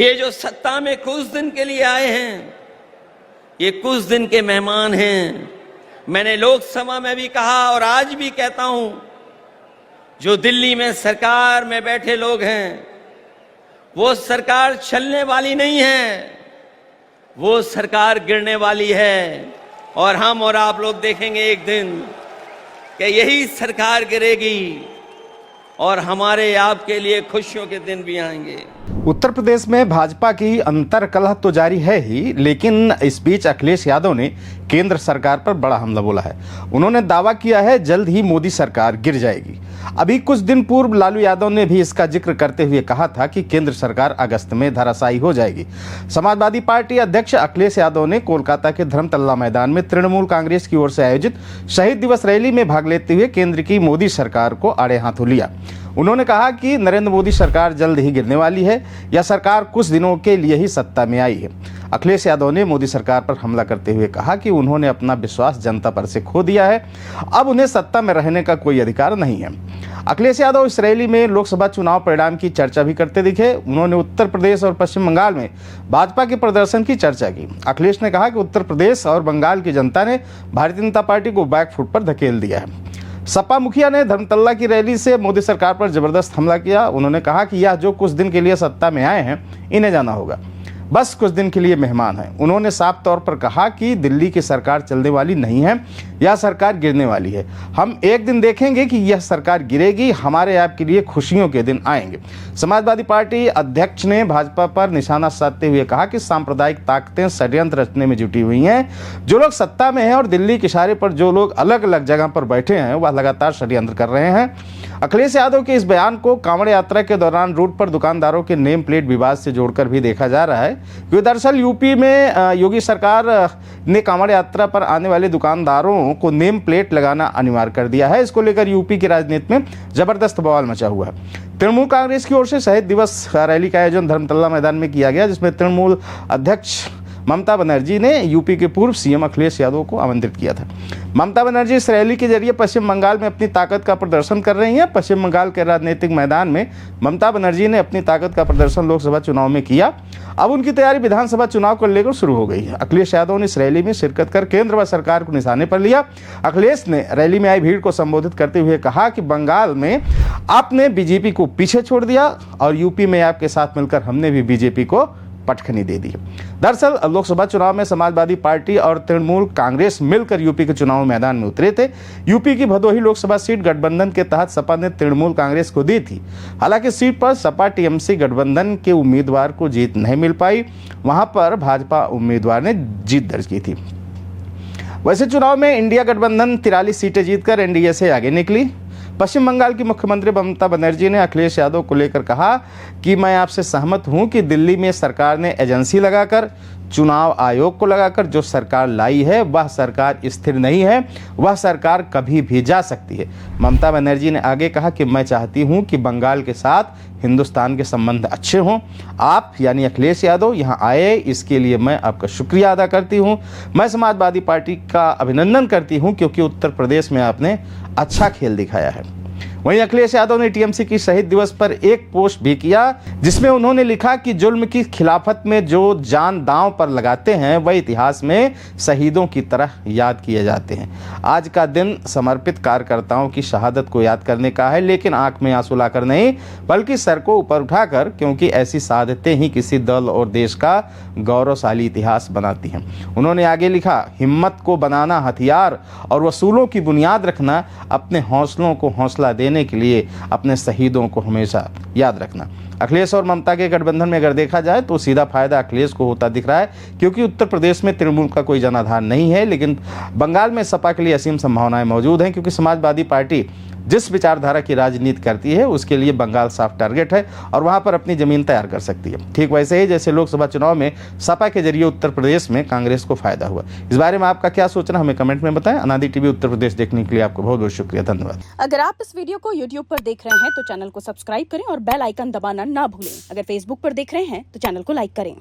ये जो सत्ता में कुछ दिन के लिए आए हैं, ये कुछ दिन के मेहमान हैं। मैंने लोकसभा में भी कहा और आज भी कहता हूं, जो दिल्ली में सरकार में बैठे लोग हैं, वो सरकार चलने वाली नहीं है, वो सरकार गिरने वाली है। और हम और आप लोग देखेंगे एक दिन कि यही सरकार गिरेगी और हमारे आपके लिए खुशियों के दिन भी आएंगे। उत्तर प्रदेश में भाजपा की अंतर्कलह तो जारी है ही, लेकिन इस बीच अखिलेश यादव ने केंद्र सरकार पर बड़ा हमला बोला है। उन्होंने दावा किया है जल्द ही मोदी सरकार गिर जाएगी। अभी कुछ दिन पूर्व लालू यादव ने भी इसका जिक्र करते हुए कहा था कि केंद्र सरकार अगस्त में धराशायी हो जाएगी। समाजवादी पार्टी अध्यक्ष अखिलेश यादव ने कोलकाता के धर्मतल्ला मैदान में तृणमूल कांग्रेस की ओर से आयोजित शहीद दिवस रैली में भाग लेते हुए केंद्र की मोदी सरकार को आड़े हाथों लिया। उन्होंने कहा कि नरेंद्र मोदी सरकार जल्द ही गिरने वाली है। यह सरकार कुछ दिनों के लिए ही सत्ता में आई है। अखिलेश यादव ने मोदी सरकार पर हमला करते हुए कहा कि उन्होंने अपना विश्वास जनता पर से खो दिया है, अब उन्हें सत्ता में रहने का कोई अधिकार नहीं है। अखिलेश यादव इस रैली में लोकसभा चुनाव परिणाम की चर्चा भी करते दिखे। उन्होंने उत्तर प्रदेश और पश्चिम बंगाल में भाजपा के प्रदर्शन की चर्चा की। अखिलेश ने कहा कि उत्तर प्रदेश और बंगाल की जनता ने भारतीय जनता पार्टी को बैकफुट पर धकेल दिया है। सपा मुखिया ने धर्मतल्ला की रैली से मोदी सरकार पर जबरदस्त हमला किया। उन्होंने कहा कि यह जो कुछ दिन के लिए सत्ता में आए हैं, इन्हें जाना होगा, बस कुछ दिन के लिए मेहमान हैं। उन्होंने साफ तौर पर कहा कि दिल्ली की सरकार चलने वाली नहीं है, यह सरकार गिरने वाली है। हम एक दिन देखेंगे कि यह सरकार गिरेगी, हमारे आपके लिए खुशियों के दिन आएंगे। समाजवादी पार्टी अध्यक्ष ने भाजपा पर निशाना साधते हुए कहा कि सांप्रदायिक ताकतें षड्यंत्र रचने में जुटी हुई हैं। जो लोग सत्ता में हैं और दिल्ली के इशारे पर जो लोग अलग अलग जगह पर बैठे हैं, वह लगातार षड्यंत्र कर रहे हैं। अखिलेश यादव के इस बयान को कांवड़ यात्रा के दौरान रूट पर दुकानदारों के नेम प्लेट विवाद से जोड़कर भी देखा जा रहा है, क्योंकि दरअसल यूपी में योगी सरकार ने कांवड़ यात्रा पर आने वाले दुकानदारों को नेम प्लेट लगाना अनिवार्य कर दिया है। इसको लेकर यूपी की राजनीति में जबरदस्त बवाल मचा हुआ है। तृणमूल कांग्रेस की ओर से शहीद दिवस रैली का आयोजन धर्मतल्ला मैदान में किया गया, जिसमें तृणमूल अध्यक्ष ममता बनर्जी ने यूपी के पूर्व सीएम अखिलेश यादव को आमंत्रित किया था। ममता बनर्जी इस रैली के जरिए पश्चिम बंगाल में अपनी ताकत का प्रदर्शन कर रही हैं। पश्चिम बंगाल के राजनीतिक मैदान में ममता बनर्जी ने अपनी ताकत का प्रदर्शन लोकसभा चुनाव में किया। अब उनकी तैयारी विधानसभा चुनाव को लेकर शुरू हो गई है। अखिलेश यादव ने इस रैली में शिरकत कर केंद्र व सरकार को निशाने पर लिया। अखिलेश ने रैली में आई भीड़ को संबोधित करते हुए कहा कि बंगाल में आपने बीजेपी को पीछे छोड़ दिया और यूपी में आपके साथ मिलकर हमने भी बीजेपी को पटखनी दे दी। दरअसल लोकसभा चुनाव में समाजवादी पार्टी और तृणमूल कांग्रेस मिलकर यूपी के चुनाव मैदान में उतरे थे। यूपी की भदोही लोकसभा सीट गठबंधन के तहत सपा ने तृणमूल कांग्रेस को दी थी। हालांकि सीट पर सपा टीएमसी गठबंधन के उम्मीदवार को जीत नहीं मिल पाई, वहां पर भाजपा उम्मीदवार ने जीत दर्ज की थी। वैसे चुनाव में इंडिया गठबंधन 43 सीटें जीतकर एनडीए से आगे निकली। पश्चिम बंगाल की मुख्यमंत्री ममता बनर्जी ने अखिलेश यादव को लेकर कहा कि मैं आपसे सहमत हूं कि दिल्ली में सरकार ने एजेंसी लगाकर, चुनाव आयोग को लगाकर जो सरकार लाई है, वह सरकार स्थिर नहीं है, वह सरकार कभी भी जा सकती है। ममता बनर्जी ने आगे कहा कि मैं चाहती हूं कि बंगाल के साथ हिंदुस्तान के संबंध अच्छे हों। आप यानी अखिलेश यादव यहां आए, इसके लिए मैं आपका शुक्रिया अदा करती हूं। मैं समाजवादी पार्टी का अभिनंदन करती हूं क्योंकि उत्तर प्रदेश में आपने अच्छा खेल दिखाया है। वहीं अखिलेश यादव ने टीएमसी की शहीद दिवस पर एक पोस्ट भी किया, जिसमें उन्होंने लिखा कि जुल्म की खिलाफत में जो जान दांव पर लगाते हैं वह इतिहास में शहीदों की तरह याद किए जाते हैं। आज का दिन समर्पित कार्यकर्ताओं की शहादत को याद करने का है, लेकिन आंख में आंसू लाकर नहीं, बल्कि सर को ऊपर उठाकर, क्योंकि ऐसी शहादतें ही किसी दल और देश का गौरवशाली इतिहास बनाती हैं। उन्होंने आगे लिखा, हिम्मत को बनाना हथियार और वसूलों की बुनियाद रखना, अपने हौसलों को हौसला देने के लिए अपने शहीदों को हमेशा याद रखना। अखिलेश और ममता के गठबंधन में अगर देखा जाए तो सीधा फायदा अखिलेश को होता दिख रहा है, क्योंकि उत्तर प्रदेश में तृणमूल का कोई जनाधार नहीं है, लेकिन बंगाल में सपा के लिए असीम संभावनाएं मौजूद हैं, क्योंकि समाजवादी पार्टी जिस विचारधारा की राजनीति करती है उसके लिए बंगाल साफ टारगेट है और वहां पर अपनी जमीन तैयार कर सकती है। ठीक वैसे ही जैसे लोकसभा चुनाव में सपा के जरिए उत्तर प्रदेश में कांग्रेस को फायदा हुआ। इस बारे में आपका क्या सोचना, हमें कमेंट में बताएं। अनादि टीवी उत्तर प्रदेश देखने के लिए आपको बहुत बहुत शुक्रिया, धन्यवाद। अगर आप इस वीडियो को यूट्यूब पर देख रहे हैं तो चैनल को सब्सक्राइब करें और बेल आइकन दबाना ना भूलें। अगर फेसबुक पर देख रहे हैं तो चैनल को लाइक करें।